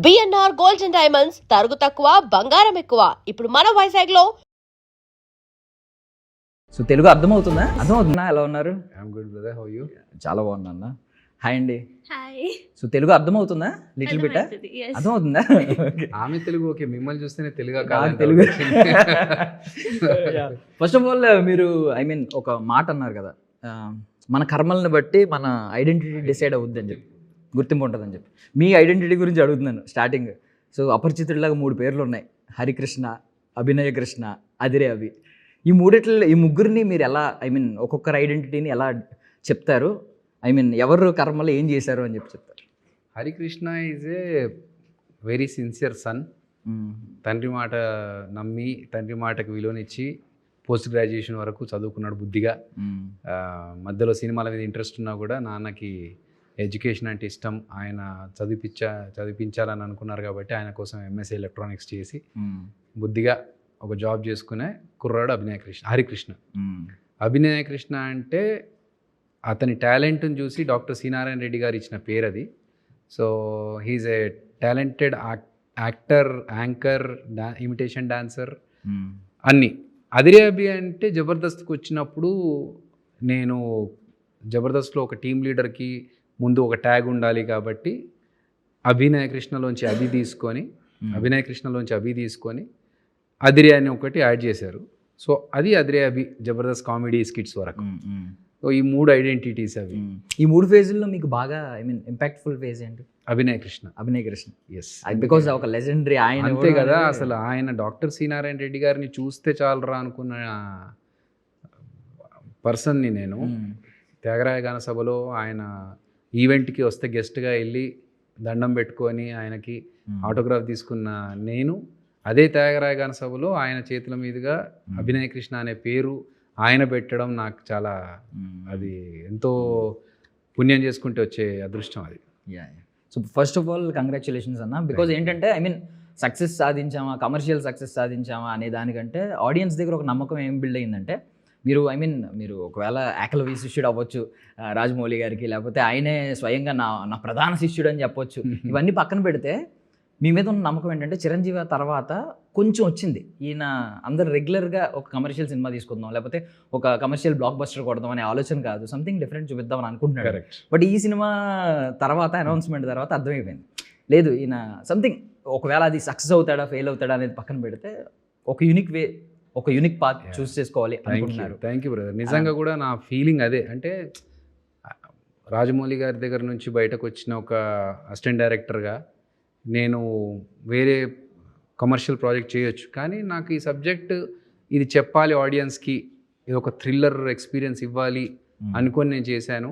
BNR gold and diamonds తరుగు తక్కువ బంగారం ఎక్కువ. ఇప్పుడు మన వైజాగ్ లో. సో తెలుగు అర్థమవుతుందా? ఎలా ఉన్నారు? I'm good brother, how you? చాలా బాగున్నా అన్న. హాయ్ అండి. హాయ్. సో తెలుగు అర్థమవుతుందా? లిటిల్ బిట్ అర్థమవుతుందా? ఆమె తెలుగు ఓకే, మిమ్మల్ని చూస్తేనే Telugu Telugu. First of all మీరు ఒక మాట అన్నారు కదా, మన కర్మల్ని బట్టి మన ఐడెంటిటీ డిసైడ్ అవుద్ది అని చెప్పి, గుర్తింపు ఉంటుందని చెప్పి. మీ ఐడెంటిటీ గురించి అడుగుతున్నాను స్టార్టింగ్. సో అపరిచితుడిలాగా 3 పేర్లు ఉన్నాయి: హరికృష్ణ, అభినయ కృష్ణ, అదిరే అభి. ఈ ముగ్గురిని మీరు ఎలా ఒక్కొక్కరు ఐడెంటిటీని ఎలా చెప్తారు? ఎవరు కర్మలు ఏం చేశారు అని చెప్పి చెప్తారు. Harikrishna is a very sincere son. తండ్రి మాట నమ్మి, తండ్రి మాటకు విలువనిచ్చి పోస్ట్ గ్రాడ్యుయేషన్ వరకు చదువుకున్నాడు బుద్ధిగా. మధ్యలో సినిమాల మీద ఇంట్రెస్ట్ ఉన్నా కూడా నాన్నకి ఎడ్యుకేషన్ అంటే ఇష్టం, ఆయన చదివించాలని అనుకున్నారు కాబట్టి ఆయన కోసం ఎంఎస్సీ ఎలక్ట్రానిక్స్ చేసి బుద్ధిగా ఒక జాబ్ చేసుకునే కుర్రాడు హరికృష్ణ. అభినయ కృష్ణ అంటే అతని టాలెంట్ని చూసి డాక్టర్ సి నారాయణ రెడ్డి గారు ఇచ్చిన పేరు అది. So he is a talented actor, anchor, imitation dancer అన్నీ. అదిరే అభి అంటే జబర్దస్త్కి వచ్చినప్పుడు నేను జబర్దస్త్లో ఒక టీం లీడర్కి ముందు ఒక ట్యాగ్ ఉండాలి కాబట్టి అభినయ కృష్ణలోంచి అభి తీసుకొని అదిరే అని ఒకటి యాడ్ చేశారు. సో అది అదిరే అభి జబర్దస్త్ కామెడీ స్కిట్స్ వరకు. సో ఈ 3 ఐడెంటిటీస్ అవి. ఈ 3 ఫేజుల్లో మీకు బాగా ఇంపాక్ట్ఫుల్ ఫేజ్ ఏంటి? అభినయ కృష్ణ. ఎస్, బికాజ్ ఒక లెజెండరీ ఆయన. అంతే కదా, అసలు ఆయన డాక్టర్ సి నారాయణ రెడ్డి గారిని చూస్తే చాలరా అనుకున్న పర్సన్ని నేను. త్యాగరాయ గాన సభలో ఆయన ఈవెంట్కి వస్తే గెస్ట్గా వెళ్ళి దండం పెట్టుకొని ఆయనకి ఆటోగ్రాఫ్ తీసుకున్న నేను, అదే త్యాగరాయ గాన సభలో ఆయన చేతుల మీదుగా అభినయ కృష్ణ అనే పేరు ఆయన పెట్టడం నాకు చాలా, అది ఎంతో పుణ్యం చేసుకుంటే వచ్చే అదృష్టం అది. So first of all congratulations అన్న. బికాజ్ ఏంటంటే సక్సెస్ సాధించామా, కమర్షియల్ సక్సెస్ సాధించామా అనే దానికంటే ఆడియన్స్ దగ్గర ఒక నమ్మకం ఏం బిల్డ్ అయిందంటే, మీరు ఒకవేళ ఏకలవ్య శిష్యుడు అవ్వచ్చు రాజమౌళి గారికి, లేకపోతే ఆయనే స్వయంగా నా ప్రధాన శిష్యుడు అని చెప్పొచ్చు. ఇవన్నీ పక్కన పెడితే మీ మీద ఉన్న నమ్మకం ఏంటంటే, చిరంజీవి తర్వాత కొంచెం వచ్చింది, ఈయన అందరు రెగ్యులర్గా ఒక కమర్షియల్ సినిమా తీసుకుందాం, లేకపోతే ఒక కమర్షియల్ బ్లాక్ బస్టర్ కొడదాం అనే ఆలోచన కాదు, సంథింగ్ డిఫరెంట్ చూపిద్దామని అనుకుంటున్నాడు. బట్ ఈ సినిమా తర్వాత, అనౌన్స్మెంట్ తర్వాత అర్థమైపోయింది, లేదు ఈయన సంథింగ్, ఒకవేళ అది సక్సెస్ అవుతాడా ఫెయిల్ అవుతాడా అనేది పక్కన పెడితే ఒక యూనిక్ పాత్ చూస్ చేసుకోవాలి అనుకుంటున్నారు. Thank you brother. నిజంగా కూడా నా ఫీలింగ్ అదే. అంటే రాజమౌళి గారి దగ్గర నుంచి బయటకు వచ్చిన ఒక అసిస్టెంట్ డైరెక్టర్గా నేను వేరే కమర్షియల్ ప్రాజెక్ట్ చేయొచ్చు, కానీ నాకు ఈ సబ్జెక్ట్ ఇది చెప్పాలి ఆడియన్స్కి, ఇది ఒక థ్రిల్లర్ ఎక్స్పీరియన్స్ ఇవ్వాలి అనుకొని నేను చేశాను.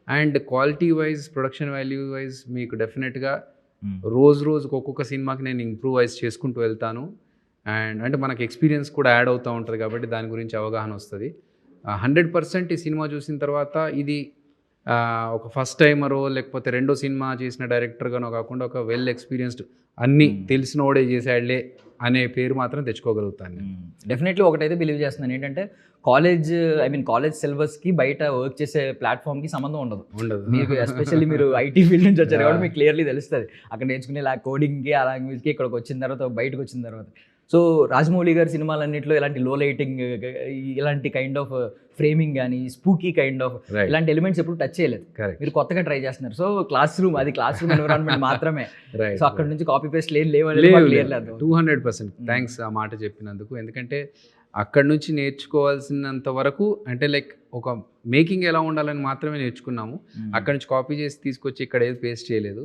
And quality wise, production value wise మీకు డెఫినెట్గా రోజుకు ఒక్కొక్క సినిమాకి నేను ఇంప్రూవైజ్ చేసుకుంటూ వెళ్తాను. అండ్ అంటే మనకి ఎక్స్పీరియన్స్ కూడా యాడ్ అవుతూ ఉంటుంది కాబట్టి దాని గురించి అవగాహన వస్తుంది. 100% ఈ సినిమా చూసిన తర్వాత ఇది ఒక ఫస్ట్ టైమరో లేకపోతే రెండో సినిమా చేసిన డైరెక్టర్గానో కాకుండా ఒక వెల్ ఎక్స్పీరియన్స్డ్, అన్నీ తెలిసినోడే చేసాడులే అనే పేరు మాత్రం తెచ్చుకోగలుగుతాను. డెఫినెట్లీ ఒకటైతే బిలీవ్ చేస్తున్నాను ఏంటంటే, కాలేజ్ సిలబస్కి బయట వర్క్ చేసే ప్లాట్ఫామ్కి సంబంధం ఉండదు. మీకు ఎస్పెషల్లీ మీరు ఐటీ ఫీల్డ్ నుంచి వచ్చారు కాబట్టి మీకు క్లియర్లీ తెలుస్తుంది అక్కడ నేర్చుకునే కోడింగ్కి, ఆ లాంగ్వేజ్కి ఇక్కడికి వచ్చిన తర్వాత, బయటకు వచ్చిన తర్వాత. సో రాజమౌళి గారి సినిమాలన్నింటిలో ఇలాంటి లో లైటింగ్, ఇలాంటి కైండ్ ఆఫ్ ఫ్రేమింగ్ కానీ, స్పూకీ కైండ్ ఆఫ్ ఇలాంటి ఎలిమెంట్స్ ఎప్పుడు టచ్ చేయలేదు. మీరు కొత్తగా ట్రై చేస్తున్నారు. సో క్లాస్ రూమ్ ఎన్విరాన్మెంట్ మాత్రమే. సో అక్కడ నుంచి కాపీ పేస్ట్ లేవలేదు. 200% థ్యాంక్స్ ఆ మాట చెప్పినందుకు. ఎందుకంటే అక్కడ నుంచి నేర్చుకోవాల్సినంత వరకు, అంటే లైక్ ఒక మేకింగ్ ఎలా ఉండాలని మాత్రమే నేర్చుకున్నాము. అక్కడ నుంచి కాపీ చేసి తీసుకొచ్చి ఇక్కడ ఏది పేస్ట్ చేయలేదు.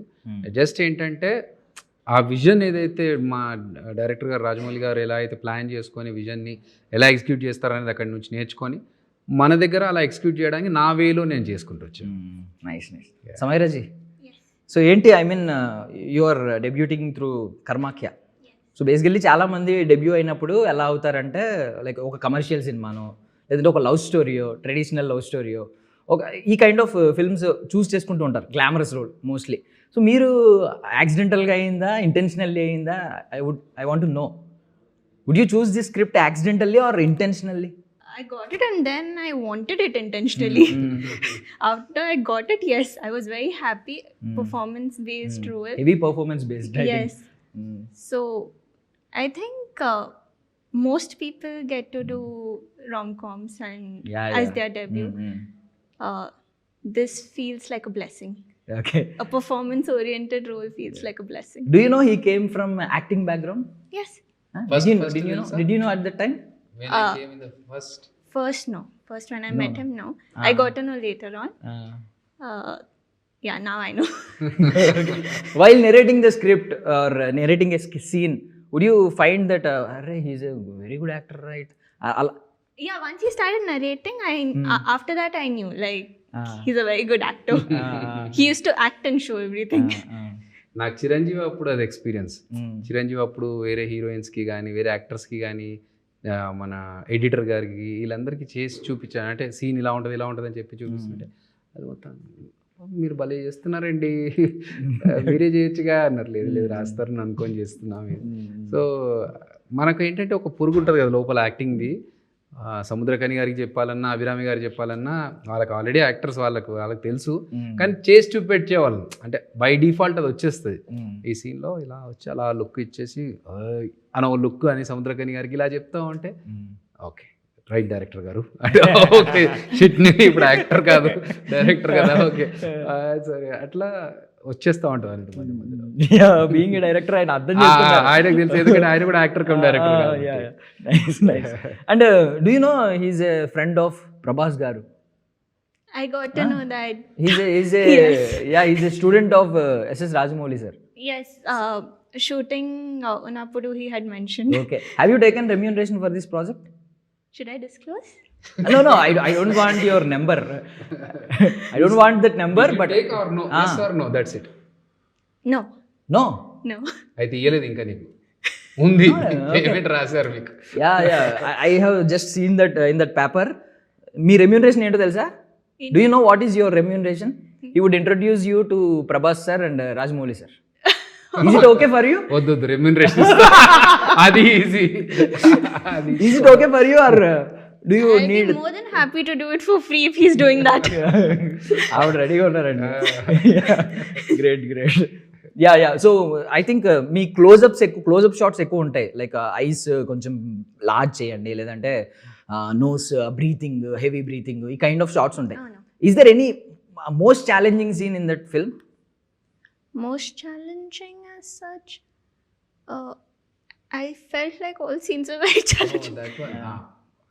జస్ట్ ఏంటంటే ఆ విజన్ ఏదైతే మా డైరెక్టర్ గారు రాజమౌళి గారు ఎలా అయితే ప్లాన్ చేసుకొని విజన్ని ఎలా ఎగ్జిక్యూట్ చేస్తారనేది అక్కడి నుంచి నేర్చుకొని మన దగ్గర అలా ఎగ్జిక్యూట్ చేయడానికి నా వేలో నేను చేసుకుంటూ వచ్చాను. నైస్. సమైరాజీ, సో ఏంటి you are debuting through Karmakhya. So basically చాలామంది డెబ్యూ అయినప్పుడు ఎలా అవుతారంటే, లైక్ ఒక కమర్షియల్ సినిమానో, లేదంటే ఒక లవ్ స్టోరీయో, ట్రెడిషనల్ లవ్ స్టోరీయో, ఈ కైండ్ ఆఫ్ ఫిల్మ్స్ చూస్ చేసుకుంటూ ఉంటారు, గ్లామరస్ రోల్ మోస్ట్లీ. సో మీరు యాక్సిడెంటల్గా అయిందా, ఇంటెన్షనల్లీ అయిందా? I want to know, would you choose this script accidentally or intentionally? I got it and then I wanted it intentionally. After I got it, yes, I was very happy. Performance based role. Heavy performance based. Yes. So I think most people get to do rom-coms and as their debut. This feels like a blessing. Okay. A performance oriented role feels like a blessing. Do you know he came from acting background? Yes. Did you know at that time? When I came in the First no. First when I met him, no. I got to know later on. Yeah, now I know. While narrating the script or narrating a scene, would you find that array he's a very good actor, right? Yeah, once he started narrating, after that I knew, like, he's a very good actor. He used to act and show everything. నాకు చిరంజీవి అప్పుడు అది experience. Chiranjeevi అప్పుడు వేరే హీరోయిన్స్కి కానీ వేరే యాక్టర్స్కి కానీ మన editor గారికి వీళ్ళందరికీ చేసి చూపించాను. అంటే సీన్ ఇలా ఉంటుంది అని చెప్పి చూపిస్తుంటే అది మొత్తం మీరు భలే చేస్తున్నారండి, మీరే చేయొచ్చుగా అన్నారు. లేదు రాస్తారని అనుకొని చేస్తున్నాము. సో మనకు ఏంటంటే ఒక పురుగు ఉంటుంది కదా లోపల యాక్టింగ్ది. సముద్రకని గారికి చెప్పాలన్నా అభిరామి గారికి చెప్పాలన్నా వాళ్ళకి ఆల్రెడీ యాక్టర్స్ వాళ్ళకి తెలుసు, కానీ చేసి చూపెట్టేవాళ్ళు. అంటే బై డిఫాల్ట్ అది వచ్చేస్తుంది. ఈ సీన్లో ఇలా వచ్చి అలా లుక్ ఇచ్చేసి అని ఓ లుక్ అని సముద్రకని గారికి ఇలా చెప్తా ఉంటే ఓకే రైట్ డైరెక్టర్ గారు అంటే ఓకే షిట్ని ఇప్పుడు యాక్టర్ కాదు డైరెక్టర్ కదా ఓకే సరే అట్లా వచ్చేస్తూ ఉంటుంది అన్నట్టు మధ్య మధ్యలో. బీయింగ్ డైరెక్టర్ ఆయన అర్థం ఆయనకు తెలుసు, ఎందుకంటే ఆయన కూడా actor come director. And do you know he's A friend of Prabhas గారు? I got to know that. He's a student of SS Rajamouli sir. Yes, shooting Unapudu he had mentioned. Okay. Have you taken remuneration for this project? Should I disclose? No, I don't want your number. I don't want that number, but take or no, yes or no, that's it. No. No. అయితే ఇయ్యలేదు ఇంకా నీకు ఉంది payment రాశారు మీకు. I have just seen that in that paper. Me remuneration ఏంటో తెలుసా? Do you know what is your remuneration? He would introduce you to Prabhas sir and Rajamouli sir. Is it okay for you? వద్దు remuneration అది easy. Is it okay for you or do you I'll need? be more than happy to do it for free if he's doing that. ఆవిడ రెడీగా ఉన్నారండి. Great. So I think మీ closeup shots ఎక్కువ ఉంటాయి. Like eyes కొంచెం large చేయండి, లేదంటే nose breathing, heavy breathing, ఈ కైండ్ ఆఫ్ షాట్స్ ఉంటాయి. Is there any most challenging scene in that film? Most challenging as such, I felt like all scenes were very challenging.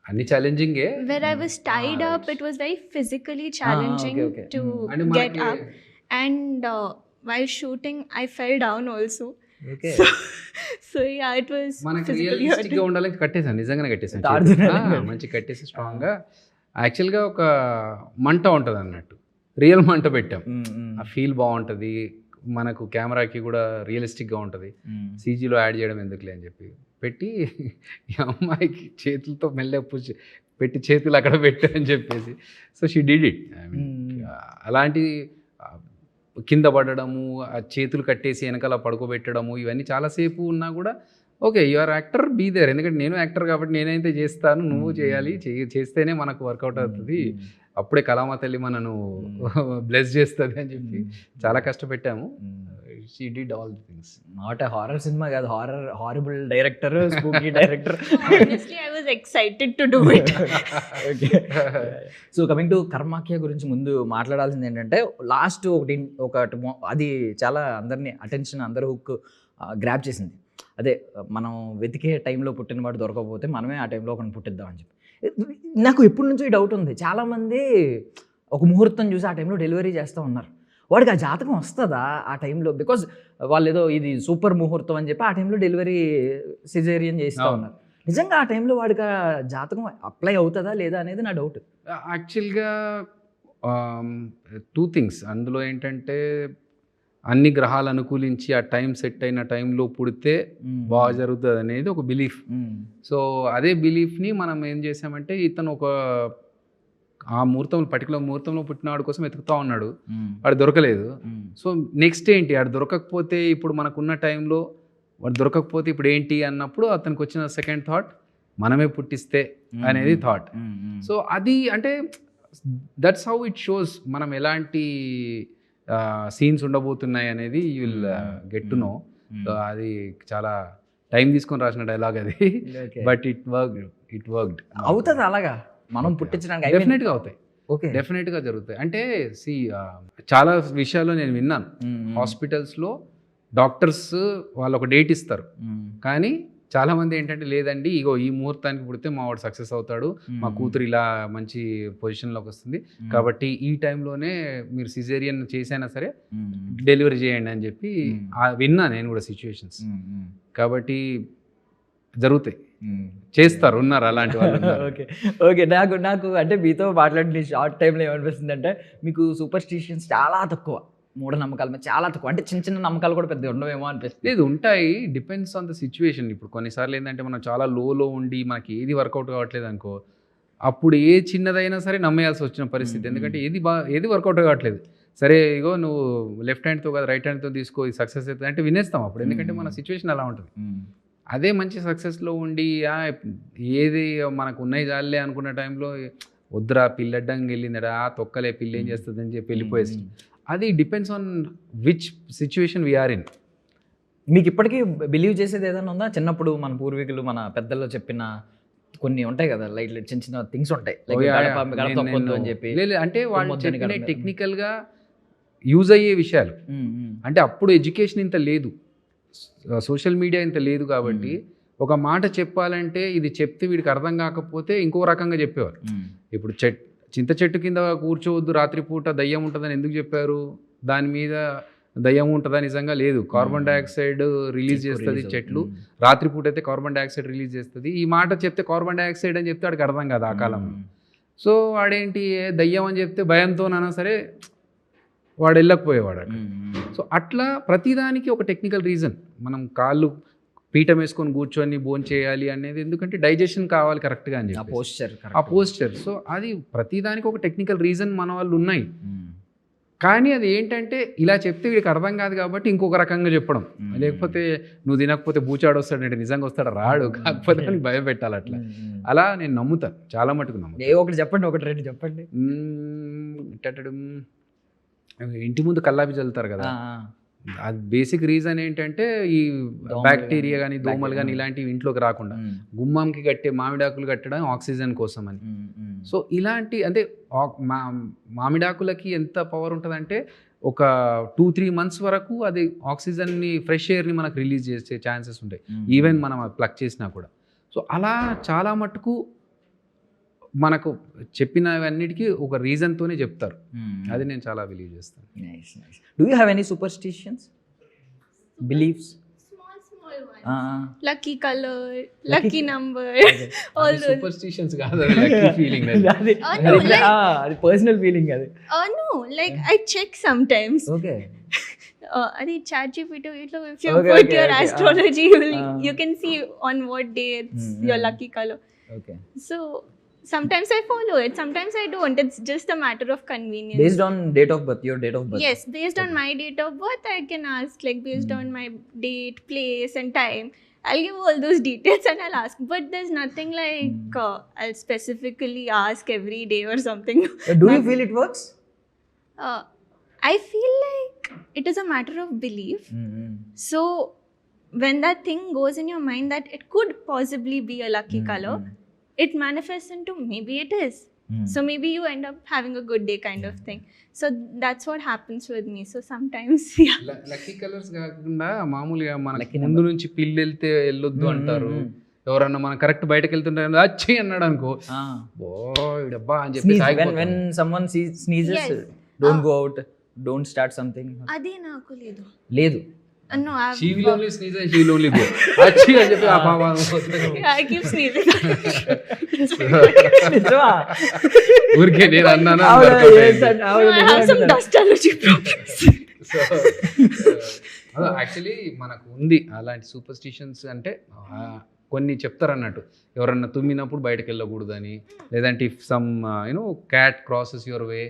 అన్ని ఛాలెంజింగే. Where I was tied up, it was very physically challenging okay. to get up. And while shooting, I fell down also. Okay. So yeah, it was మనకి physically realistic గా hurting. ఉండాలని కట్టేసాను, నిజంగానే కట్టేసాను. మంచి కట్టేసి strong గా. యాక్చువల్గా ఒక మంట ఉంటుంది అన్నట్టు, రియల్ మంట పెట్టాం. ఆ ఫీల్ బాగుంటుంది, మనకు కెమెరాకి కూడా రియలిస్టిక్గా ఉంటుంది. సీజీలో యాడ్ చేయడం ఎందుకులే అని చెప్పి పెట్టి ఈ అమ్మాయికి చేతులతో మెల్లగా పెట్టి చేతులు అక్కడ పెట్టు అని చెప్పేసి so she did it. I mean అలాంటి కింద పడడము, ఆ చేతులు కట్టేసి వెనకాల పడుకోబెట్టడము, ఇవన్నీ చాలాసేపు ఉన్నా కూడా okay you are actor, be there. ఎందుకంటే నేను యాక్టర్ కాబట్టి నేనైతే చేస్తాను, నువ్వు చేయాలి, చేస్తేనే మనకు వర్కౌట్ అవుతుంది, అప్పుడే కళామ తల్లి మనను బ్లెస్ చేస్తుంది అని చెప్పి చాలా కష్టపెట్టాము. She did all the things. Not a horror cinema కాదు, horrible director, spooky director. Honestly, I was excited to do it. So coming to Karmakhya గురించి ముందు మాట్లాడాల్సింది ఏంటంటే లాస్ట్ ఒకటి అది చాలా అందరినీ అటెన్షన్, అందరూ హుక్ గ్రాప్ చేసింది. అదే మనం వెతికే టైంలో పుట్టినవాడు దొరకకపోతే మనమే ఆ టైంలో ఒకరిని పుట్టిద్దామని చెప్పి. నాకు ఎప్పటి నుంచో ఈ డౌట్ ఉంది. చాలామంది ఒక ముహూర్తం చూసి ఆ టైంలో డెలివరీ చేస్తూ ఉన్నారు. వాడికి ఆ జాతకం వస్తుందా ఆ టైంలో? బికాజ్ వాళ్ళు ఏదో ఇది సూపర్ ముహూర్తం అని చెప్పి ఆ టైంలో డెలివరీ సిజేరియన్ చేస్తూ ఉన్నారు. నిజంగా ఆ టైంలో వాడికి ఆ జాతకం అప్లై అవుతుందా లేదా అనేది నా డౌట్. యాక్చువల్గా 2 థింగ్స్ అందులో ఏంటంటే అన్ని గ్రహాలు అనుకూలించి ఆ టైం సెట్ అయిన టైంలో పుడితే బాగా జరుగుతుంది అనేది ఒక బిలీఫ్. సో అదే బిలీఫ్ని మనం ఏం చేసామంటే ఇతను ఒక ఆ ముహూర్తంలో పర్టికులర్ ముహూర్తంలో పుట్టినవాడి కోసం వెతుకుతూ ఉన్నాడు, వాడు దొరకలేదు. సో నెక్స్ట్ ఏంటి, వాడు దొరకకపోతే ఇప్పుడు మనకున్న టైంలో వాడు దొరకకపోతే ఇప్పుడు ఏంటి అన్నప్పుడు అతనికి వచ్చిన సెకండ్ థాట్ మనమే పుట్టిస్తే అనేది థాట్. సో అది అంటే దట్స్ హౌ ఇట్ షోస్ మనం ఎలాంటి సీన్స్ ఉండబోతున్నాయి అనేది you will get to know. So అది చాలా టైం తీసుకొని రాసిన డైలాగ్ అది, బట్ ఇట్ వర్క్డ్. అవుతుంది అలాగా మనం పుట్టించడానికి డెఫినెట్గా అవుతాయి, ఓకే డెఫినెట్గా జరుగుతాయి. అంటే చాలా విషయాల్లో నేను విన్నాను, హాస్పిటల్స్లో డాక్టర్స్ వాళ్ళు ఒక డేట్ ఇస్తారు, కానీ చాలామంది ఏంటంటే లేదండి ఇగో ఈ ముహూర్తానికి పుడితే మా వాడు సక్సెస్ అవుతాడు, మా కూతురు ఇలా మంచి పొజిషన్లోకి వస్తుంది, కాబట్టి ఈ టైంలోనే మీరు సిజేరియన్ చేసైనా సరే డెలివరీ చేయండి అని చెప్పి విన్నా నేను కూడా సిచ్యువేషన్స్. కాబట్టి జరుగుతాయి, చేస్తారు, ఉన్నారు అలాంటి వాళ్ళు. ఓకే ఓకే నాకు అంటే మీతో మాట్లాడిన షార్ట్ టైంలో ఏమనిపిస్తుంది అంటే మీకు సూపర్స్టిషన్స్ చాలా తక్కువ, మూఢనమ్మకాల మీద చాలా తక్కువ, అంటే చిన్న చిన్న నమ్మకాలు కూడా పెద్ద ఉండవేమో అనిపిస్తుంది. లేదు, ఉంటాయి, డిపెండ్స్ ఆన్ ద సిచ్యువేషన్. ఇప్పుడు కొన్నిసార్లు ఏంటంటే మనం చాలా లోలో ఉండి మనకి ఏది వర్కౌట్ కావట్లేదు అనుకో, అప్పుడు ఏ చిన్నదైనా సరే నమ్మేయాల్సి వచ్చిన పరిస్థితి. ఎందుకంటే ఏది వర్కౌట్ కావట్లేదు, సరే ఇగో నువ్వు లెఫ్ట్ హ్యాండ్తో కాదు రైట్ హ్యాండ్తో తీసుకో, ఇది సక్సెస్ అవుతుంది అంటే వినేస్తాం అప్పుడు, ఎందుకంటే మన సిచ్యువేషన్ అలా ఉంటుంది. అదే మంచి సక్సెస్లో ఉండి ఏది మనకు ఉన్నాయి చాలే అనుకున్న టైంలో వద్దురా పిల్లడ్డంగా వెళ్ళిందడా తొక్కలే పిల్ల ఏం చేస్తుంది అని చెప్పి వెళ్ళిపోయేసి, అది depends on which situation we are in. మీకు ఇప్పటికీ బిలీవ్ చేసేది ఏదైనా ఉందా? చిన్నప్పుడు మన పూర్వీకులు మన పెద్దల్లో చెప్పిన కొన్ని ఉంటాయి కదా, లైట్ చిన్న చిన్న థింగ్స్ ఉంటాయి అని చెప్పి, అంటే వాళ్ళు చెప్పిన టెక్నికల్గా యూజ్ అయ్యే విషయాలు. అంటే అప్పుడు ఎడ్యుకేషన్ ఇంత లేదు, సోషల్ మీడియా ఇంత లేదు, కాబట్టి ఒక మాట చెప్పాలంటే ఇది చెప్తే వీడికి అర్థం కాకపోతే ఇంకో రకంగా చెప్పేవారు. ఇప్పుడు చింత చెట్టు కింద కూర్చోవద్దు రాత్రిపూట దయ్యం ఉంటుందని ఎందుకు చెప్పారు? దాని మీద దయ్యం ఉంటుందా? నిజంగా లేదు, కార్బన్ డైఆక్సైడ్ రిలీజ్ చేస్తుంది చెట్లు, రాత్రిపూట అయితే కార్బన్ డైఆక్సైడ్ రిలీజ్ చేస్తుంది. ఈ మాట చెప్తే కార్బన్ డైఆక్సైడ్ అని చెప్తే వాడికి అర్థం కాదు ఆ కాలంలో. సో వాడేంటి దయ్యం అని చెప్తే భయంతోనైనా సరే వాడు వెళ్ళకపోయేవాడు. సో అట్లా ప్రతిదానికి ఒక టెక్నికల్ రీజన్. మనం కాళ్ళు పీఠం వేసుకొని కూర్చొని భోజనం చేయాలి అనేది ఎందుకంటే డైజెషన్ కావాలి కరెక్ట్గా అని చెప్పి ఆ పోస్చర్. సో అది ప్రతిదానికి ఒక టెక్నికల్ రీజన్ మన వాళ్ళు ఉన్నాయి, కానీ అది ఏంటంటే ఇలా చెప్తే వీడికి అర్థం కాదు కాబట్టి ఇంకొక రకంగా చెప్పడం. లేకపోతే నువ్వు తినకపోతే బూచాడు వస్తాడంటే నిజంగా వస్తాడు రాడు, కాకపోతే అని భయం పెట్టాలి. అలా నేను నమ్ముతాను, చాలా మటుకు నమ్ముతాను. ఒకటి చెప్పండి, ఒకటి రెండు చెప్పండి. ఇంటి ముందు కల్లాపి చల్లుతారు కదా, అది బేసిక్ రీజన్ ఏంటంటే ఈ బ్యాక్టీరియా కానీ దోమలు కానీ ఇలాంటివి ఇంట్లోకి రాకుండా, గుమ్మంకి కట్టే మామిడాకులు కట్టడం ఆక్సిజన్ కోసం అని. సో ఇలాంటి అంటే మామిడాకులకి ఎంత పవర్ ఉంటుందంటే ఒక 2-3 months వరకు అది ఆక్సిజన్ని ఫ్రెష్ ఎయిర్ని మనకు రిలీజ్ చేసే ఛాన్సెస్ ఉంటాయి, ఈవెన్ మనం ప్లగ్ చేసినా కూడా. సో అలా చాలా మటుకు మనకు చెప్పినవన్నిటికీ ఒక రీజన్తోనే చెప్తారు, అది నేను చాలా బిలీవ్ చేస్తాను. Do you have any superstitions, beliefs? Lucky color, lucky number, all those superstitions కాదు, లక్కీ ఫీలింగ్ అది పర్సనల్ ఫీలింగ్ అది. No, like I check sometimes. Okay. Adi ChatGPT, if you put your astrology, you can see on what day it's your lucky color. Okay. So sometimes I follow it, sometimes I don't. It's just a matter of convenience. Based on date of birth, your date of birth? Yes, based on my date of birth, I can ask, like based on my date, place and time. I'll give all those details and I'll ask. But there's nothing like I'll specifically ask every day or something. Do you feel it works? I feel like it is a matter of belief. So when that thing goes in your mind that it could possibly be a lucky color, it manifests into maybe it is. So maybe you end up having a good day kind of thing. So that's what happens with me. So sometimes lucky colours కాకుండా మామూలుగా మనకి ముందు నుంచి పిల్లి వెళ్తే వెళ్ళొద్దు అంటారు. ఎవరన్నా మనం కరెక్ట్ బయటకు వెళ్తుంటే వచ్చి అన్నాడు అనుకో, ఓ డబ్బా అని చెప్పి when someone sneezes, don't go out, don't start something. అది నాకు లేదు. No, she will only sneeze and she will only go. Achhi అని చెప్పి I keep sneezing. ఊరికే నేను అన్నాను. I have some dust allergy problems. Actually మనకు ఉంది అలాంటి సూపర్స్టిషన్స్. అంటే కొన్ని చెప్తారు అన్నట్టు, ఎవరన్నా తుమ్మినప్పుడు బయటకు వెళ్ళకూడదని, లేదంటే if some you know cat crosses your way,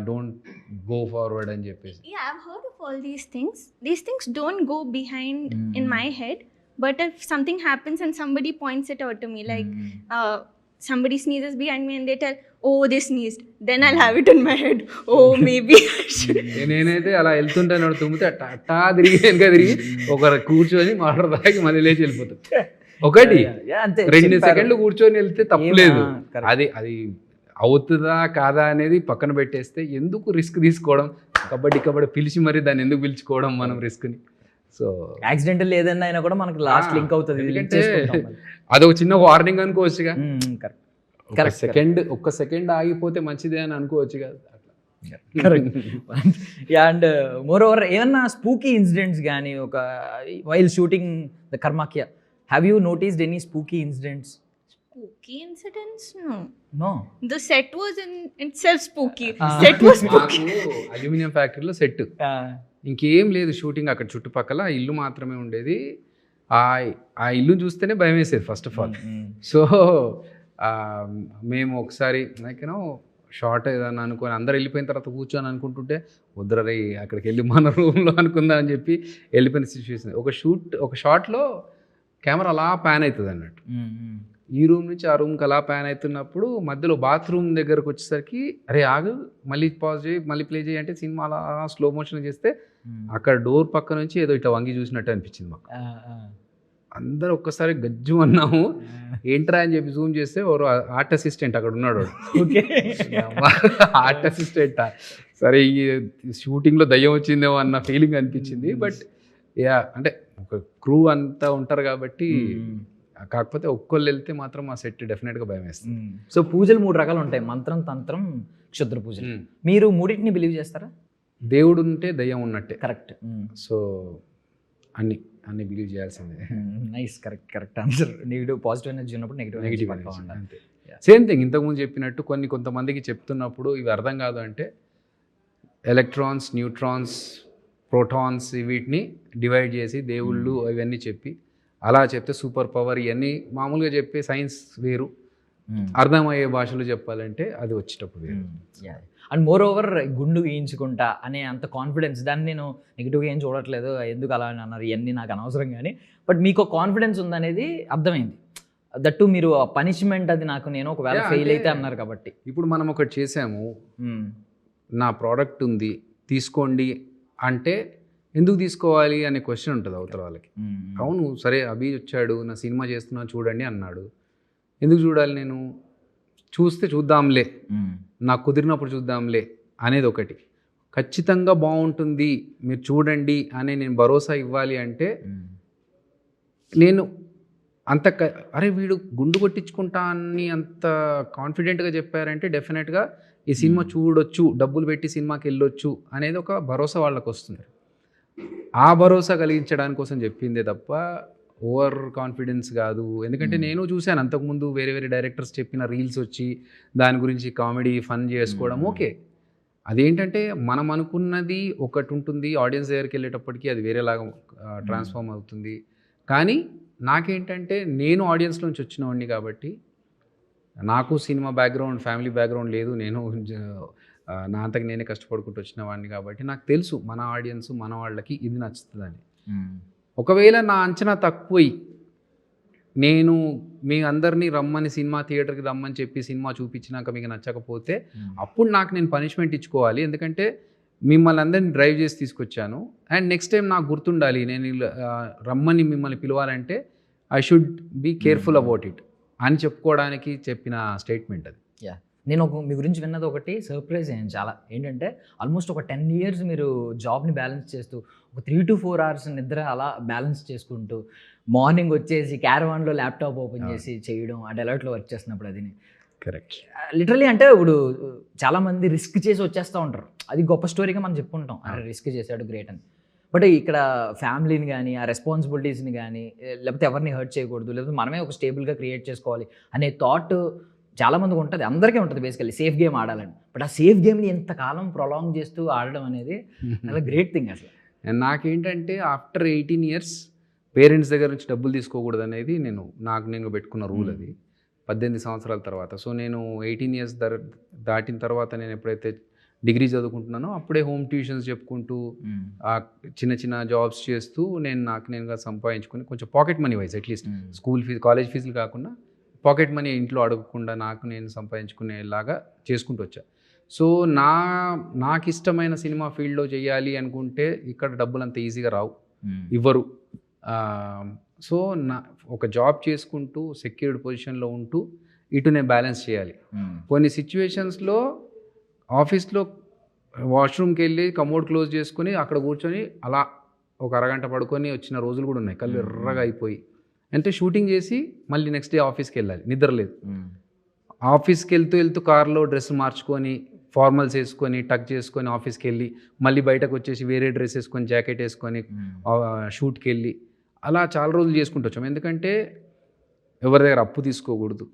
don't go forward అని చెప్పేసి. Yeah, I've heard of all these things. These things don't go behind in my head, But if something happens and somebody points it out to me, like somebody sneezes behind me and they tell, oh, they sneezed, then I'll have it in my head, oh, maybe I should. నేనైతే అలా వెళ్తుంటే నన్ను తుమ్మితే అట్టా తిరిగి వెనక తిరిగి ఒకరు కూర్చొని వాటర్ తాగి మళ్ళీ లేచి వెళ్ళిపోతాం. ఒకటి అంతే 2 సెకండ్లు కూర్చొని వెళ్తే తప్పులేదు. correct. అది అవుతుందా కాదా అనేది పక్కన పెట్టేస్తే ఎందుకు రిస్క్ తీసుకోవడం, కబడ్డీ పిలిచి మరి దాన్ని ఎందుకు పిలుచుకోవడం మనం రిస్క్ని. సో యాక్సిడెంటల్ ఏదైనా అయినా కూడా మనకి లాస్ట్ లింక్ అవుతుంది. ఎందుకంటే అదొక చిన్న వార్నింగ్ అనుకోవచ్చుగా. ఒక్క సెకండ్ ఆగిపోతే మంచిదే అని అనుకోవచ్చు కదా. అండ్ మోర్ ఓవర్ ఏమన్నా స్పూకీ ఇన్సిడెంట్స్ కానీ ఒక while shooting the Karmakhya, have you noticed any spooky incidents? Spooky incidents? No. No. The set was in itself spooky. Set was spooky. Aluminium ఫ్యాక్టరీలో సెట్, ఇంకేం లేదు షూటింగ్. అక్కడ చుట్టుపక్కల ఆ ఇల్లు మాత్రమే ఉండేది. ఆ ఇల్లు చూస్తేనే భయం వేసేది ఫస్ట్ ఆఫ్ ఆల్. సో మేము ఒకసారి లైక్ షార్ట్ ఏదన్నా అనుకొని అందరు వెళ్ళిపోయిన తర్వాత కూర్చొని అనుకుంటుంటే వద్దురై అక్కడికి వెళ్ళి మన రూమ్లో అనుకుందాం అని చెప్పి వెళ్ళిపోయిన సిచ్యువేషన్. ఒక షాట్లో కెమెరా అలా ప్యాన్ అవుతుంది అన్నట్టు. ఈ రూమ్ నుంచి ఆ రూమ్కి అలా ప్యాన్ అవుతున్నప్పుడు మధ్యలో బాత్రూమ్ దగ్గరకు వచ్చేసరికి అరే ఆగు, మళ్ళీ పాజ్ చేయి, మళ్ళీ ప్లే చేయి అంటే సినిమా అలా స్లో మోషన్ చేస్తే అక్కడ డోర్ పక్క నుంచి ఏదో ఇట్లా వంగి చూసినట్టు అనిపించింది మాకు. అందరూ ఒక్కసారి గజ్జు అన్నాము, ఏంట్రా అని చెప్పి జూమ్ చేస్తే ఎవరు ఆర్ట్ అసిస్టెంట్ అక్కడ ఉన్నాడు. ఆర్ట్ అసిస్టెంట్ సరే ఈ షూటింగ్లో దయ్యం వచ్చిందేమో అన్న ఫీలింగ్ అనిపించింది. బట్ యా అంటే ఒక క్రూ అంతా ఉంటారు కాబట్టి, కాకపోతే ఒక్కళ్ళు వెళ్తే మాత్రం ఆ సెట్ డెఫినెట్గా భయం వేస్తుంది. సో పూజలు 3 రకాలు ఉంటాయి, మంత్రం, తంత్రం, క్షుద్ర పూజలు. మీరు మూడింటిని బిలీవ్ చేస్తారా? దేవుడు ఉంటే దయ్యం ఉన్నట్టే. కరెక్ట్. సో అన్ని బిలీవ్ చేయాల్సిందే. Nice, correct answer. Negative positive energy ఉన్నప్పుడు నెగిటివ్ అంతే. సేమ్ థింగ్ ఇంతకుముందు చెప్పినట్టు కొంతమందికి చెప్తున్నప్పుడు ఇవి అర్థం కాదు అంటే ఎలక్ట్రాన్స్, న్యూట్రాన్స్, ప్రోటాన్స్ వీటిని డివైడ్ చేసి దేవుళ్ళు ఇవన్నీ చెప్పి అలా చెప్తే సూపర్ పవర్ ఇవన్నీ మామూలుగా చెప్పే సైన్స్ వేరు, అర్థమయ్యే భాషలో చెప్పాలంటే అది వచ్చేటప్పుడు వేరు. అండ్ మోర్ ఓవర్ గుండు గీయించుకుంటా అనే అంత కాన్ఫిడెన్స్, దాన్ని నేను నెగిటివ్గా ఏం చూడట్లేదు, ఎందుకు అలా అని అన్నారు ఇవన్నీ నాకు అనవసరం. కానీ బట్ మీకు కాన్ఫిడెన్స్ ఉందనేది అర్థమైంది. దట్టు మీరు పనిష్మెంట్ అది నాకు నేను ఒకవేళ ఫెయిల్ అయితే అన్నారు కాబట్టి. ఇప్పుడు మనం ఒకటి చేసాము, నా ప్రోడక్ట్ ఉంది తీసుకోండి అంటే ఎందుకు తీసుకోవాలి అనే క్వశ్చన్ ఉంటుంది అవతల వాళ్ళకి. అవును సరే అభి వచ్చాడు, నా సినిమా చేస్తున్నా చూడండి అన్నాడు, ఎందుకు చూడాలి నేను, చూస్తే చూద్దాంలే, నాకు కుదిరినప్పుడు చూద్దాంలే అనేది ఒకటి. ఖచ్చితంగా బాగుంటుంది మీరు చూడండి అని నేను భరోసా ఇవ్వాలి అంటే నేను అంత అరే వీడు గుండు కొట్టించుకుంటా అని అంత కాన్ఫిడెంట్గా చెప్పారంటే డెఫినెట్గా ఈ సినిమా చూడొచ్చు, డబ్బులు పెట్టి సినిమాకి వెళ్ళొచ్చు అనేది ఒక భరోసా వాళ్ళకి వస్తుంది. ఆ భరోసా కలిగించడానికి కోసం చెప్పిందే తప్ప ఓవర్ కాన్ఫిడెన్స్ కాదు. ఎందుకంటే నేను చూశాను అంతకుముందు వేరే డైరెక్టర్స్ చెప్పిన రీల్స్ వచ్చి దాని గురించి కామెడీ ఫన్ చేసుకోవడం ఓకే. అదేంటంటే మనం అనుకున్నది ఒకటి ఉంటుంది, ఆడియన్స్ దగ్గరికి వెళ్ళేటప్పటికి అది వేరేలాగా ట్రాన్స్ఫార్మ్ అవుతుంది. కానీ నాకేంటంటే నేను ఆడియన్స్ నుంచి వచ్చినవాడిని కాబట్టి నాకు సినిమా బ్యాక్గ్రౌండ్, ఫ్యామిలీ బ్యాక్గ్రౌండ్ లేదు, నేను నా అంతకు నేనే కష్టపడుకుంటూ వచ్చిన వాడిని కాబట్టి నాకు తెలుసు మన ఆడియన్స్ మన వాళ్ళకి ఇది నచ్చుతుందని. ఒకవేళ నా అంచనా తక్కువయి నేను మీ అందరినీ రమ్మని సినిమా థియేటర్కి రమ్మని చెప్పి సినిమా చూపించినాక మీకు నచ్చకపోతే అప్పుడు నాకు నేను పనిష్మెంట్ ఇచ్చుకోవాలి. ఎందుకంటే మిమ్మల్ని అందరినీ డ్రైవ్ చేసి తీసుకొచ్చాను అండ్ నెక్స్ట్ టైం నాకు గుర్తుండాలి, నేను రమ్మని మిమ్మల్ని పిలవాలంటే I should be careful about it అని చెప్పుకోవడానికి చెప్పిన స్టేట్మెంట్ అది. నేను మీ గురించి విన్నది ఒకటి సర్ప్రైజ్ అయ్యాను చాలా. ఏంటంటే ఆల్మోస్ట్ ఒక 10 years మీరు జాబ్ని బ్యాలెన్స్ చేస్తూ ఒక 3 to 4 hours నిద్ర అలా బ్యాలెన్స్ చేసుకుంటూ మార్నింగ్ వచ్చేసి క్యారవాన్లో ల్యాప్టాప్ ఓపెన్ చేసి చేయడం, ఆ డెలాయిట్లో వర్క్ చేస్తున్నప్పుడు అది కరెక్ట్. లిటరలీ అంటే ఇప్పుడు చాలామంది రిస్క్ చేసి వచ్చేస్తూ ఉంటారు, అది గొప్ప స్టోరీగా మనం చెప్పుకుంటాం, అరే రిస్క్ చేశాడు గ్రేట్ అని. బట్ ఇక్కడ ఫ్యామిలీని కానీ ఆ రెస్పాన్సిబిలిటీస్ని కానీ లేకపోతే ఎవరిని హర్ట్ చేయకూడదు, లేకపోతే మనమే ఒక స్టేబుల్గా క్రియేట్ చేసుకోవాలి అనే థాట్ చాలామందికి ఉంటుంది, అందరికీ ఉంటుంది బేసికల్లీ సేఫ్ గేమ్ ఆడాలని. బట్ ఆ సేఫ్ గేమ్ని ఎంతకాలం ప్రొలాంగ్ చేస్తూ ఆడడం అనేది చాలా గ్రేట్ థింగ్ అసలు. నాకేంటంటే ఆఫ్టర్ 18 years పేరెంట్స్ దగ్గర నుంచి డబ్బులు తీసుకోకూడదు అనేది నేను పెట్టుకున్న రూల్ అది 18 సంవత్సరాల తర్వాత. సో నేను 18 years దాటిన తర్వాత నేను ఎప్పుడైతే డిగ్రీ చదువుకుంటున్నానో అప్పుడే హోమ్ ట్యూషన్స్ చెప్పుకుంటూ ఆ చిన్న చిన్న జాబ్స్ చేస్తూ నేను నాకు నేనుగా సంపాదించుకొని కొంచెం pocket money wise at least school fees college ఫీజులు కాకుండా పాకెట్ మనీ ఇంట్లో అడగకుండా నాకు నేను సంపాదించుకునేలాగా చేసుకుంటూ వచ్చా. సో నాకు ఇష్టమైన సినిమా ఫీల్డ్లో చేయాలి అనుకుంటే ఇక్కడ డబ్బులు అంత ఈజీగా రావు, ఇవ్వరు. సో ఒక జాబ్ చేసుకుంటూ సెక్యూర్డ్ పొజిషన్లో ఉంటూ ఇటు నేను బ్యాలెన్స్ చేయాలి. కొన్ని సిచ్యువేషన్స్లో ఆఫీస్లో వాష్రూమ్కి వెళ్ళి కమోడ్ క్లోజ్ చేసుకొని అక్కడ కూర్చొని అలా ఒక అరగంట పడుకొని వచ్చిన రోజులు కూడా ఉన్నాయి, కళ్ళు ఎర్రగా అయిపోయి. అంటే షూటింగ్ చేసి మళ్ళీ నెక్స్ట్ డే ఆఫీస్కి వెళ్ళాలి, నిద్ర లేదు. ఆఫీస్కి వెళ్తూ కార్లో డ్రెస్ మార్చుకొని ఫార్మల్స్ వేసుకొని టక్ చేసుకొని ఆఫీస్కి వెళ్ళి మళ్ళీ బయటకు వచ్చేసి వేరే డ్రెస్ వేసుకొని జాకెట్ వేసుకొని షూట్కి వెళ్ళి అలా చాలా రోజులు చేసుకుంటూ వచ్చాము. ఎందుకంటే ఎవరి దగ్గర అప్పు తీసుకోకూడదు,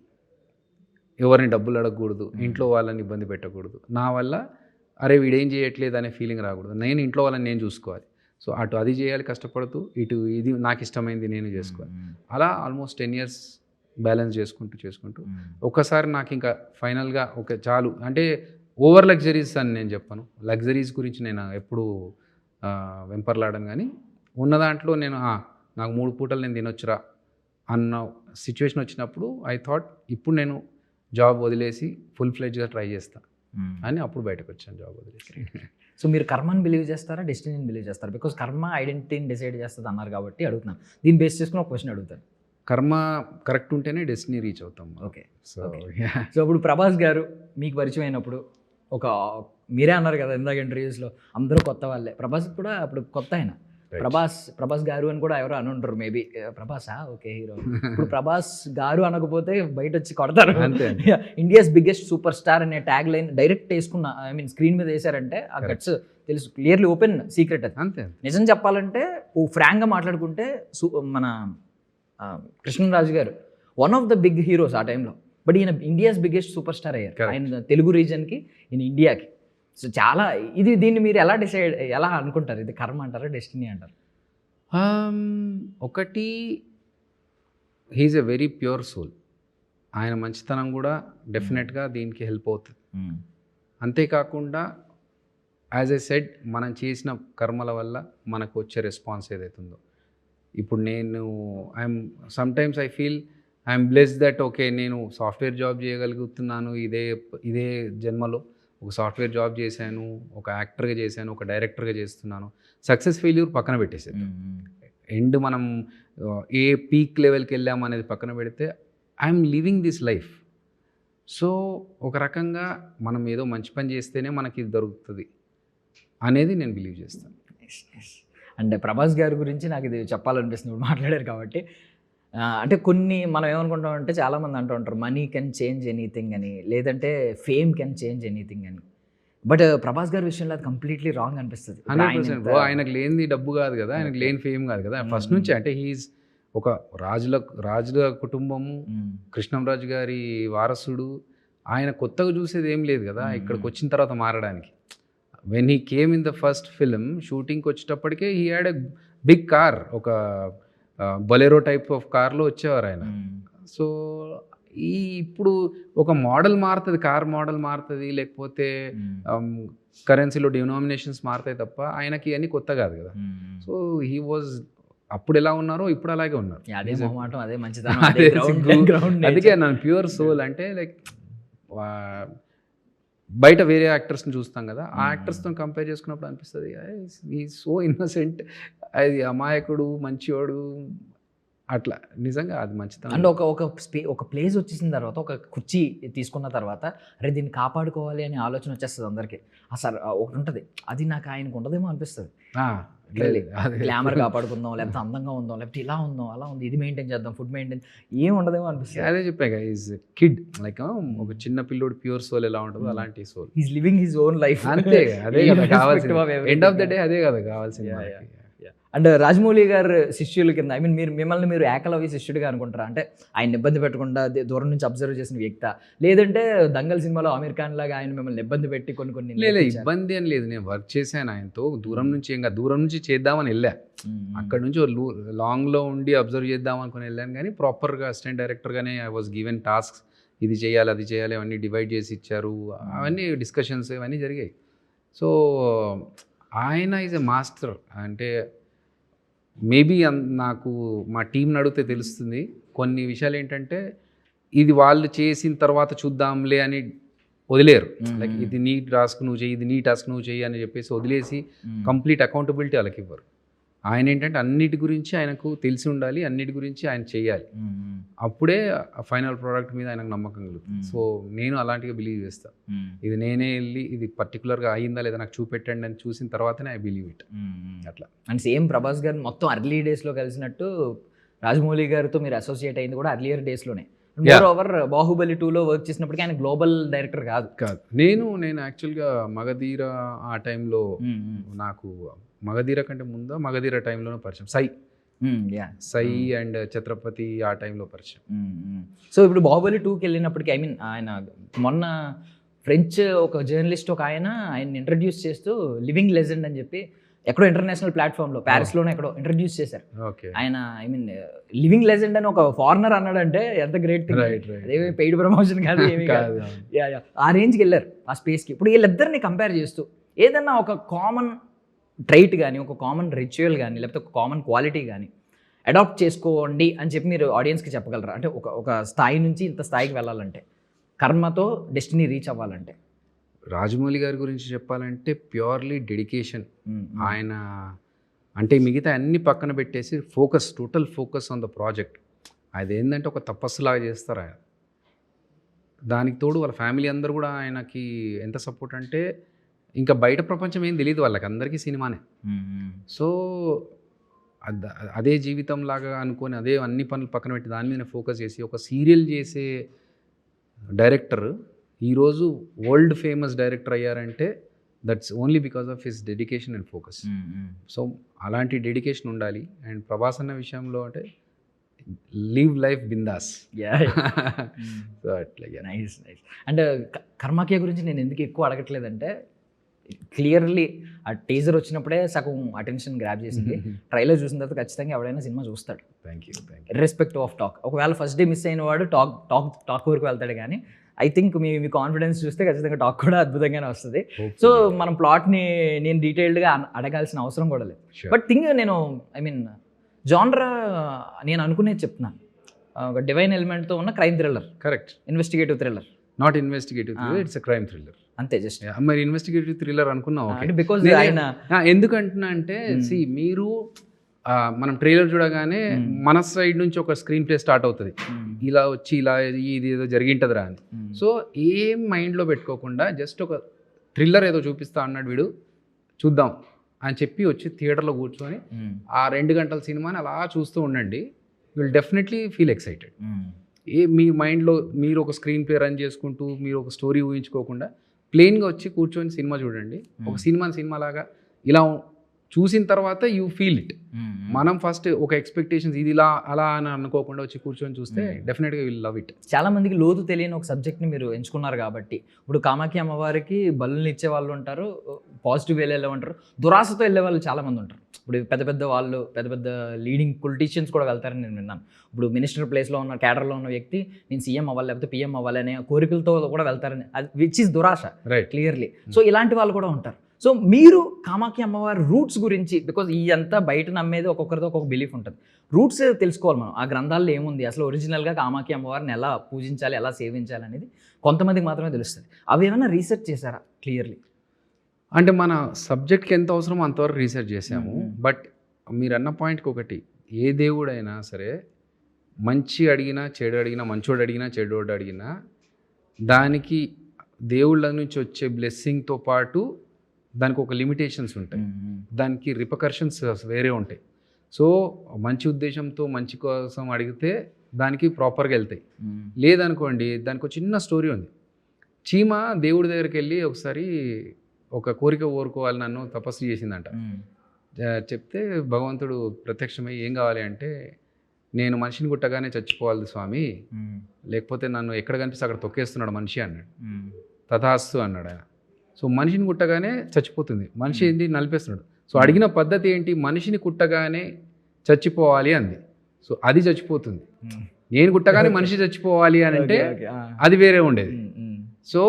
ఎవరిని డబ్బులు అడగకూడదు, ఇంట్లో వాళ్ళని ఇబ్బంది పెట్టకూడదు. నా వల్ల అరే వీడేం చేయట్లేదు అనే ఫీలింగ్ రాకూడదు, నేను ఇంట్లో వాళ్ళని నేను చూసుకోవాలి. సో అటు అది చేయాలి కష్టపడుతూ, ఇటు ఇది నాకు ఇష్టమైంది నేను చేసుకోవాలి. అలా ఆల్మోస్ట్ 10 years బ్యాలెన్స్ చేసుకుంటూ ఒక్కసారి నాకు ఇంకా ఫైనల్గా చాలు అంటే ఓవర్ లగ్జరీస్ అని నేను చెప్పను, లగ్జరీస్ గురించి నేను ఎప్పుడు వెంపర్లాడను. కానీ ఉన్న దాంట్లో నేను నాకు 3 పూటలు నేను తినొచ్చురా అన్న సిచ్యువేషన్ వచ్చినప్పుడు ఐ థాట్ ఇప్పుడు నేను జాబ్ వదిలేసి ఫుల్ ఫ్లెడ్జ్గా ట్రై చేస్తా అని అప్పుడు బయటకు వచ్చాను జాబ్ వదిలేసి. సో మీరు కర్మని బిలీవ్ చేస్తారా, డెస్టినీని బిలీవ్ చేస్తారా? బికాస్ కర్మ ఐడెంటిటీని డిసైడ్ చేస్తుంది అన్నారు కాబట్టి అడుగుతున్నాను. దీన్ని బేస్ చేసుకుని ఒక క్వశ్చన్ అడుగుతాను. కర్మ కరెక్ట్ ఉంటేనే డెస్టినీ రీచ్ అవుతాం. ఓకే, సో ఇప్పుడు ప్రభాస్ గారు మీకు పరిచయం అయినప్పుడు మీరే అన్నారు కదా ఇందాక ఇంటర్వ్యూస్లో అందరూ కొత్త వాళ్ళే, ప్రభాస్ కూడా అప్పుడు కొత్త ఆయన. ప్రభాస్ గారు అని కూడా ఎవరో అని ఉంటారు మేబీ, ప్రభాసా ఓకే హీరో. ఇప్పుడు ప్రభాస్ గారు అనకపోతే బయట వచ్చి కొడతారు. ఇండియాస్ బిగ్గెస్ట్ సూపర్ స్టార్ అనే ట్యాగ్ లైన్ డైరెక్ట్ వేసుకున్న స్క్రీన్ మీద వేసారంటే ఆ గట్స్ తెలుసు, క్లియర్లీ ఓపెన్ సీక్రెట్ అది. అంతే, నిజం చెప్పాలంటే ఫ్రాంక్గా మాట్లాడుకుంటే మన కృష్ణరాజు గారు one of the big heroes ఆ టైంలో. బట్ ఈయన ఇండియాస్ బిగ్గెస్ట్ సూపర్ స్టార్ అయ్యారు, ఆయన తెలుగు రీజన్కి, ఈయన ఇండియాకి. సో చాలా దీన్ని మీరు ఎలా అనుకుంటారు? ఇది కర్మ అంటారా, డెస్టినీ అంటారు? ఒకటి, he is a very pure soul. ఆయన మంచితనం కూడా డెఫినెట్గా దీనికి హెల్ప్ అవుతుంది. అంతేకాకుండా యాజ్ ఎ సెడ్ మనం చేసిన కర్మల వల్ల మనకు వచ్చే రెస్పాన్స్ ఏదైతుందో, ఇప్పుడు నేను sometimes I feel I'm blessed that okay నేను సాఫ్ట్వేర్ జాబ్ చేయగలుగుతున్నాను, ఇదే జన్మలో ఒక సాఫ్ట్వేర్ జాబ్ చేశాను, ఒక యాక్టర్గా చేశాను, ఒక డైరెక్టర్గా చేస్తున్నాను. సక్సెస్ ఫెయిల్యూర్ పక్కన పెట్టేసాను, ఎండ్ మనం ఏ పీక్ లెవెల్కి వెళ్ళాము అనేది పక్కన పెడితే I'm living this life. So ఒక రకంగా మనం ఏదో మంచి పని చేస్తేనే మనకి ఇది దొరుకుతుంది అనేది నేను బిలీవ్ చేస్తాను. అండ్ ప్రభాస్ గారి గురించి నాకు ఇది చెప్పాలనిపిస్తుంది ఇప్పుడు మాట్లాడారు కాబట్టి. అంటే కొన్ని మనం ఏమనుకుంటామంటే చాలామంది అంటూ ఉంటారు మనీ కెన్ చేంజ్ ఎనీథింగ్ అని, లేదంటే ఫేమ్ కెన్ చేంజ్ ఎనీథింగ్ అని. బట్ ప్రభాస్ గారి విషయంలో అది కంప్లీట్లీ రాంగ్ అనిపిస్తుంది. 100%. ఆయనకు లేనిది డబ్బు కాదు కదా, ఆయనకు లేని ఫేమ్ కాదు కదా. ఫస్ట్ నుంచి అంటే హీఈస్ ఒక రాజుల కుటుంబము, కృష్ణంరాజు గారి వారసుడు. ఆయన కొత్తగా చూసేది ఏం లేదు కదా ఇక్కడికి వచ్చిన తర్వాత మారడానికి. When he came in the first film షూటింగ్కి వచ్చేటప్పటికే he had a big car, ఒక బొలెరో టైప్ ఆఫ్ కార్లో వచ్చేవారు ఆయన. సో ఇప్పుడు ఒక మోడల్ మారుతుంది, కార్ మోడల్ మారుతుంది, లేకపోతే కరెన్సీలో డినామినేషన్స్ మారుతాయి తప్ప ఆయనకి అన్నీ కొత్త కాదు కదా. సో హీ వాజ్ అప్పుడు ఎలా ఉన్నారో ఇప్పుడు అలాగే ఉన్నారు. అందుకే నన్ను ప్యూర్ సోల్ అంటే లైక్ బయట వేరే యాక్టర్స్ని చూస్తాం కదా, ఆ యాక్టర్స్తో కంపేర్ చేసుకున్నప్పుడు అనిపిస్తుంది ఈ సో ఇన్నోసెంట్, అది అమాయకుడు, మంచివాడు, అట్లా. నిజంగా అది మంచిది. అండ్ ఒక ప్లేస్ వచ్చేసిన తర్వాత, ఒక కుర్చీ తీసుకున్న తర్వాత అరే దీన్ని కాపాడుకోవాలి అనే ఆలోచన వచ్చేస్తుంది అందరికీ. అసలు ఒకటి ఉంటుంది, అది నాకు ఆయనకు ఉండదేమో అనిపిస్తుంది. గ్లామర్ కాపాడుకుందాం, లేకపోతే అందంగా ఉందాం, లేకపోతే ఇలా ఉందాం, అలా ఉంది, ఇది మెయింటైన్ చేద్దాం, ఫుడ్ మెయింటైన్, ఏం ఉండదేమో అనిపిస్తుంది. అదే చెప్పాక ఈజ్ కిడ్, లైక్ ఒక చిన్న పిల్లోడు ప్యూర్ సోల్ ఎలా ఉంటుందో అలాంటి soul. Is living his own life. అంతే, అదే కదా కావాల్సింది. ఎండ్ ఆఫ్ ద డే అదే కదా కావాల్సింది. అండ్ రాజమౌళి గారు శిష్యుల కింద మిమ్మల్ని మీరు ఏకలవ్య శిష్యుడిగా అనుకుంటారా? అంటే ఆయన ఇబ్బంది పెట్టకుండా దూరం నుంచి అబ్జర్వ్ చేసిన వ్యక్తి, లేదంటే దంగల్ సినిమాలో అమీర్ ఖాన్ లాగా ఆయన మిమ్మల్ని ఇబ్బంది పెట్టి కొన్ని లేదు ఇబ్బంది అని లేదు. నేను వర్క్ చేశాను ఆయనతో దూరం నుంచి, ఇంకా దూరం నుంచి చేద్దామని వెళ్ళా. అక్కడ నుంచి లాంగ్లో ఉండి అబ్జర్వ్ చేద్దాం అనుకుని వెళ్ళాను. కానీ ప్రాపర్గా అసిస్టెంట్ డైరెక్టర్గానే ఐ వాజ్ గివెన్ టాస్క్స్, ఇది చేయాలి అది చేయాలి, అవన్నీ డివైడ్ చేసి ఇచ్చారు. అవన్నీ డిస్కషన్స్ ఇవన్నీ జరిగాయి. సో ఆయన ఈజ్ ఎ మాస్టర్. అంటే మేబీ నాకు మా టీంని అడిగితే తెలుస్తుంది. కొన్ని విషయాలు ఏంటంటే ఇది వాళ్ళు చేసిన తర్వాత చూద్దాంలే అని వదిలేరు. లైక్ ఇది నీ టాస్క్ నువ్వు చెయ్యి, ఇది నీ టాస్క్ నువ్వు చెయ్యి అని చెప్పేసి వదిలేసి కంప్లీట్ అకౌంటబిలిటీ వాళ్ళకి ఇవ్వరు. ఆయన ఏంటంటే అన్నిటి గురించి ఆయనకు తెలిసి ఉండాలి, అన్నిటి గురించి ఆయన చేయాలి. అప్పుడే ఫైనల్ ప్రోడక్ట్ మీద ఆయనకు నమ్మకం కలుగుతుంది. సో నేను అలాంటిగా బిలీవ్ చేస్తాను. ఇది నేనే వెళ్ళి ఇది పర్టికులర్గా అయిందా లేదా నాకు చూపెట్టండి అని చూసిన తర్వాతనే ఐ బిలీవ్ ఇట్. అట్లా. అండ్ సేమ్ ప్రభాస్ గారు మొత్తం అర్లీ డేస్లో కలిసినట్టు రాజమౌళి గారితో మీరు అసోసియేట్ అయింది కూడా అర్లియర్ డేస్లోనే. ఓవర్ బాహుబలి 2లో వర్క్ చేసినప్పటికీ ఆయన గ్లోబల్ డైరెక్టర్ కాదు. నేను యాక్చువల్గా మగధీర ఆ టైంలో నాకు మగధీర కంటే ముందు మగధీర టైంలోనే పరిచయం సై అండ్ ఛత్రపతి ఆ టైంలో పరిచయం. సో ఇప్పుడు బాహుబలి 2కి వెళ్ళినప్పటికీ ఐ మీన్ ఆయన మొన్న ఫ్రెంచ్ ఒక జర్నలిస్ట్ ఒక ఆయన ఇంట్రడ్యూస్ చేస్తూ లివింగ్ లెజెండ్ అని చెప్పి ఎక్కడో ఇంటర్నేషనల్ ప్లాట్ఫామ్లో ప్యారిస్లోనే ఎక్కడో ఇంట్రడ్యూస్ చేశారు. ఆయన ఐ మీన్ లివింగ్ లెజెండ్ అని ఒక ఫారినర్ అన్నాడంటే ఎంత గ్రేట్ థింగ్. అదేమి పెయిడ్ ప్రమోషన్ కాదు, ఏమీ కాదు. ఆ రేంజ్కి వెళ్ళారు ఆ స్పేస్కి. ఇప్పుడు వీళ్ళిద్దరిని కంపేర్ చేస్తూ ఏదన్నా ఒక కామన్ ట్రైట్ కానీ, ఒక కామన్ రిచువల్ కానీ, లేకపోతే ఒక కామన్ క్వాలిటీ కానీ అడాప్ట్ చేసుకోండి అని చెప్పి మీరు ఆడియన్స్కి చెప్పగలరా? అంటే ఒక స్థాయి నుంచి ఇంత స్థాయికి వెళ్ళాలంటే, కర్మతో డెస్టినీ రీచ్ అవ్వాలంటే. రాజమౌళి గారి గురించి చెప్పాలంటే ప్యూర్లీ డెడికేషన్. ఆయన అంటే మిగతా అన్ని పక్కన పెట్టేసి total focus on the project. అదేంటంటే ఒక తపస్సులాగా చేస్తారు ఆయన. దానికి తోడు వాళ్ళ ఫ్యామిలీ అందరూ కూడా ఆయనకి ఎంత సపోర్ట్ అంటే ఇంకా బయట ప్రపంచం ఏం తెలియదు వాళ్ళకి, అందరికీ సినిమానే. సో అదే జీవితం లాగా అనుకొని అదే అన్ని పనులు పక్కన పెట్టి దాని మీద ఫోకస్ చేసి ఒక సీరియల్ చేసే డైరెక్టర్ ఈరోజు వరల్డ్ ఫేమస్ డైరెక్టర్ అయ్యారంటే that's only because of his dedication and focus. So అలాంటి డెడికేషన్ ఉండాలి. అండ్ ప్రభాస్ అన్న విషయంలో అంటే లివ్ లైఫ్ బిందాస్. సో అట్లా నైస్. అండ్ కర్మాకియా గురించి నేను ఎందుకు ఎక్కువ అడగట్లేదంటే క్లియర్లీ ఆ టీజర్ వచ్చినప్పుడే సగం అటెన్షన్ గ్రాప్ చేసింది. ట్రైలర్ చూసిన తర్వాత ఖచ్చితంగా ఎవడైనా సినిమా చూస్తాడు. Thank you. Irrespective of talk. ఒకవేళ ఫస్ట్ డే మిస్ అయిన వాడు టాక్ వరకు వెళ్తాడు. కానీ ఐ థింక్ మీ కాన్ఫిడెన్స్ చూస్తే ఖచ్చితంగా టాక్ కూడా అద్భుతంగానే వస్తుంది. సో మనం ప్లాట్ని నేను డీటెయిల్డ్గా అడగాల్సిన అవసరం కూడా లేదు. బట్ థింగ్ నేను ఐ మీన్ జానరా నేను అనుకునేది చెప్తున్నాను. ఒక డివైన్ ఎలిమెంట్తో ఉన్న crime thriller. Correct. Investigative thriller. Not investigative thriller, it's a crime thriller. అంతే. జస్ట్ మరి ఇన్వెస్టిగేటివ్ థ్రిల్లర్ అనుకున్నాం. బికాజ్ ఆయన ఎందుకంటున్నా అంటే మీరు మనం ట్రైలర్ చూడగానే మన సైడ్ నుంచి ఒక స్క్రీన్ ప్లే స్టార్ట్ అవుతుంది, ఇలా వచ్చి ఇలా ఇది ఏదో జరిగింటదిరా అని. సో ఏం మైండ్లో పెట్టుకోకుండా జస్ట్ ఒక థ్రిల్లర్ ఏదో చూపిస్తా అన్నాడు వీడు, చూద్దాం అని చెప్పి వచ్చి థియేటర్లో కూర్చొని ఆ 2 గంటల సినిమాని అలా చూస్తూ ఉండండి. Will definitely feel excited. మీ మైండ్లో మీరు ఒక స్క్రీన్ ప్లే రన్ చేసుకుంటూ మీరు ఒక స్టోరీ ఊహించుకోకుండా ప్లెయిన్గా వచ్చి కూర్చొని సినిమా చూడండి. ఒక సినిమా లాగా ఇలా చూసిన తర్వాత యూ ఫీల్ ఇట్. మనం ఫస్ట్ ఒక ఎక్స్పెక్టేషన్స్ ఇది ఇలా అలా అని అనుకోకుండా వచ్చి కూర్చొని చూస్తే డెఫినెట్గా విల్ లవ్ ఇట్. చాలా మందికి లోతు తెలియని ఒక సబ్జెక్ట్ని మీరు ఎంచుకున్నారు కాబట్టి, ఇప్పుడు కామాఖ్య అమ్మవారికి బలుని ఇచ్చే వాళ్ళు ఉంటారు, పాజిటివ్ వేలో ఉంటారు, దురాశతో వెళ్ళే వాళ్ళు చాలామంది ఉంటారు. ఇప్పుడు పెద్ద వాళ్ళు పెద్ద లీడింగ్ పొలిటీషియన్స్ కూడా వెళ్తారని నేను విన్నాను. ఇప్పుడు మినిస్టర్ ప్లేస్లో ఉన్న క్యాడర్లో ఉన్న వ్యక్తి నేను సీఎం అవ్వాలి లేకపోతే పిఎం అవ్వాలి అనే కోరికలతో కూడా వెళ్తారని, అది విచ్ ఈస్ దురాశ క్లియర్లీ. సో ఇలాంటి వాళ్ళు కూడా ఉంటారు. సో మీరు కామాఖ్య అమ్మవారి రూట్స్ గురించి, బికాజ్ ఈ అంతా బయట నమ్మేది ఒక్కొక్కరితో ఒక్కొక్క బిలీఫ్ ఉంటుంది, రూట్స్ తెలుసుకోవాలి మనం. ఆ గ్రంథాల్లో ఏముంది అసలు ఒరిజినల్గా కామాఖ్య అమ్మవారిని ఎలా పూజించాలి, ఎలా సేవించాలి అనేది కొంతమందికి మాత్రమే తెలుస్తుంది. అవి ఏమైనా రీసెర్చ్ చేశారా క్లియర్లీ? అంటే మన సబ్జెక్ట్కి ఎంత అవసరమో అంతవరకు రీసెర్చ్ చేసాము. బట్ మీరు అన్న పాయింట్కి ఒకటి, ఏ దేవుడైనా సరే మంచి అడిగినా చెడు అడిగినా, మంచోడు అడిగినా చెడోడు అడిగినా దానికి దేవుళ్ళ నుంచి వచ్చే బ్లెస్సింగ్తో పాటు దానికి ఒక లిమిటేషన్స్ ఉంటాయి, దానికి రిపకర్షన్స్ వేరే ఉంటాయి. సో మంచి ఉద్దేశంతో మంచి కోసం అడిగితే దానికి ప్రాపర్గా వెళ్తాయి. లేదనుకోండి దానికి ఒక చిన్న స్టోరీ ఉంది. చీమ దేవుడి దగ్గరికి వెళ్ళి ఒకసారి ఒక కోరిక కోరుకోవాలి నన్ను తపస్సు చేసిందంట. చెప్తే భగవంతుడు ప్రత్యక్షమై ఏం కావాలి అంటే, నేను మనిషిని కుట్టగానే చచ్చిపోవాలి స్వామి, లేకపోతే నన్ను ఎక్కడ కనిపిస్తే అక్కడ తొక్కేస్తున్నాడు మనిషి అన్నాడు. తథాస్తు అన్నాడు ఆయన. సో మనిషిని కుట్టగానే చచ్చిపోతుంది, మనిషి ఏంటి నలిపేస్తున్నాడు. సో అడిగిన పద్ధతి ఏంటి, మనిషిని కుట్టగానే చచ్చిపోవాలి అంది. సో అది చచ్చిపోతుంది. నేను కుట్టగానే మనిషి చచ్చిపోవాలి అని అంటే అది వేరే ఉండేది. సో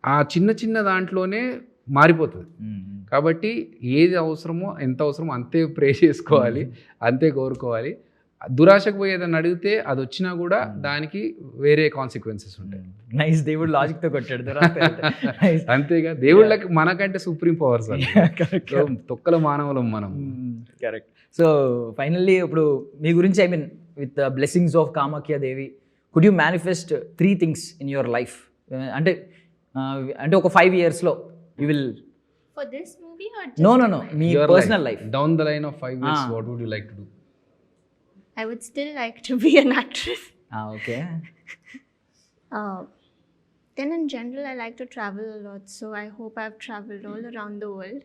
ఆ చిన్న దాంట్లోనే మారిపోతుంది. కాబట్టి ఏది అవసరమో ఎంత అవసరమో అంతే ప్రే చేసుకోవాలి, అంతే కోరుకోవాలి. దురాశకు పోయి ఏదైనా అడిగితే అది వచ్చినా కూడా దానికి వేరే కాన్సిక్వెన్సెస్ ఉంటాయి. నైస్, దేవుడు లాజిక్ తో కొట్టాడు. అంతేగా, దేవుళ్ళకి మనకంటే సుప్రీం పవర్స్ తొక్కల మానవులం మనం. కరెక్ట్. సో ఫైనల్లీ ఇప్పుడు మీ గురించి, I mean with blessings of Kamakhya Devi, could you manifest 3 things in your life? అంటే ఒక 5 yearsలో you will. For this movie or just No, మీ Your personal life. Down the line of 5 years, what would you like to do? I would still like to be an actress. Okay. Then in general, I like to travel a lot. So I hope I've traveled all around the world.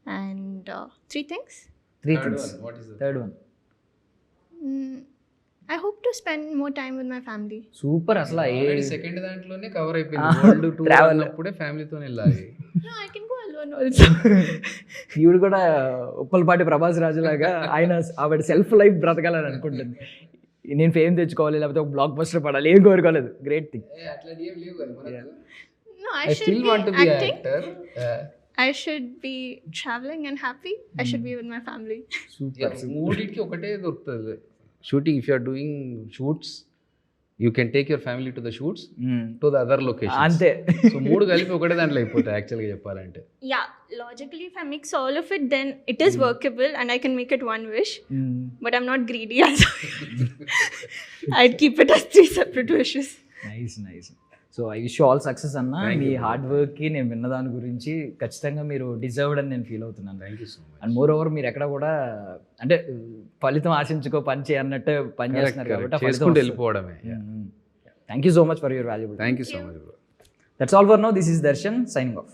And 3 things. 3 Third things. one, what is the third one. I hope to spend more time with my family. Super. అసలు already second దాంట్లోనే cover అయిపోయింది. World tour Travel. అన్నప్పుడే ఫ్యామిలీతో వెళ్ళాలి. No, I can go alone also. ఈవిడ కూడా ఉప్పలపాటి ప్రభాస్ రాజు లాగా ఆవిడ సెల్ఫ్ లైఫ్ బ్రతకాలని అనుకుంటుంది. నేను ఫేమ్ తెచ్చుకోవాలి, లేకపోతే ఒక బ్లాక్ బస్టర్ పడాలి, ఏం కోరుకోలేదు. Great thing. అట్లాంటి ఏం లేవు కదా మనకు. No, I I should still be want to be an acting. actor. I should be traveling and happy. I should be with my family. Super. మూడింటికి ఒకటే దొరుకుతుంది. Shooting, if you are doing shoots, you can take your family to the shoots, to the other location. అంతే. So 3 కలిపి ఒకటే దాంట్లో అయిపోతాయి యాక్చువల్గా చెప్పాలంటే. Yeah, logically, if I mix all of it, then it is workable and I can make it one wish. But I'm not greedy, also. I'd keep it as 3 separate wishes. Nice. So I wish you all success అన్న. మీ hard వర్క్కి నేను విన్న దాని గురించి ఖచ్చితంగా మీరు deserved అని నేను ఫీల్ అవుతున్నాను. Thank you so much. And more over మీరు ఎక్కడ కూడా అంటే ఫలితం ఆశించుకో పని చేయన్నట్టు పని చేస్తున్నారు కాబట్టి చేసుకుంటూ వెళ్ళిపోవడమే. Thank you so much for your valuable. Thank you so much bro. That's all for now. This is Darshan signing off.